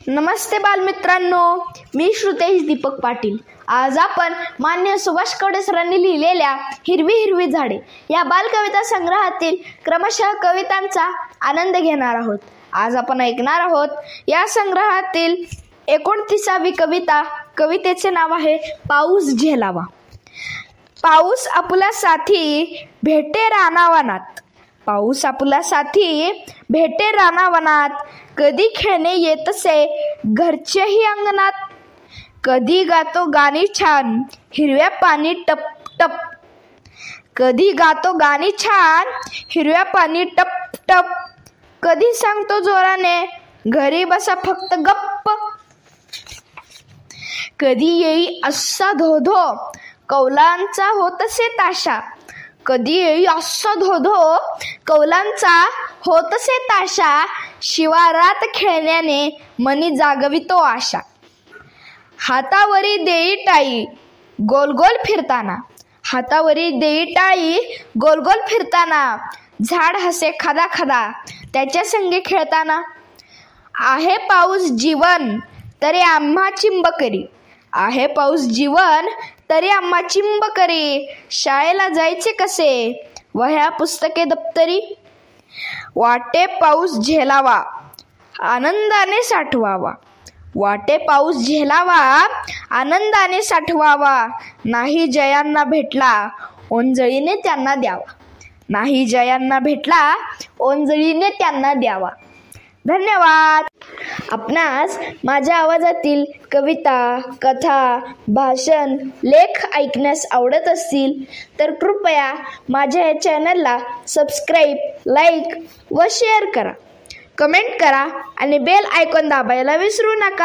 नमस्ते बालमित्रांनो, मी श्रुतेश दीपक पाटील। आज आपण मान्य सुभाष कवडे सरांनी लिहिलेल्या हिरवी हिरवी झाडे या बालकविता संग्रहातील क्रमशः कवितांचा आनंद घेणार आहोत। आज आपण ऐकणार आहोत या संग्रहातील 29वी कविता। कवितेचे नाव आहे पाऊस झेलावा। पाऊस आपुला साथी भेटे रानावनात, पाऊस आपुला साथी भेटे रानावनात, कधी खेळणे येतसे घरचेही अंगणात, कधी गातो गाणी छान हिरव्या पाणी टप टप, कधी गातो गाणी छान हिरव्या पाणी टप टप, कधी सांगतो जोराने घरी बसा फक्त गप्प, कधी येई असा धोधो कौलांचा होतसे ताशा, कधी येई असा धोधो कौलांचा होतसे ताशा, शिवारात खेळण्याने मनी जागवितो आशा, हातावरी देई टाळी गोल गोल फिरताना, हातावरी देई टाळी गोल गोल फिरताना, झाड हसे खदा खदा त्याच्या संगे खेळताना, आहे पाऊस जीवन तरी आम्हा चिंब करी, आहे पाऊस जीवन तरी आम्हा चिंब करी, शाळेला जायचे कसे वह्या पुस्तके दप्तरी, वाटे पाऊस झेलावा आनंदाने साठवावा, वाटे पाऊस झेलावा आनंदाने साठवावा, नाही जयांना भेटला ओंजळीने त्यांना द्यावा, नाही जयांना भेटला ओंजळीने त्यांना द्यावा। धन्यवाद। आपणास माझ्या आवाजातील कविता, कथा, भाषण, लेख ऐकण्यास आवडत असतील तर कृपया माझ्या या चॅनलला सबस्क्राईब, लाईक व शेअर करा, कमेंट करा आणि बेल आयकॉन दाबायला विसरू नका।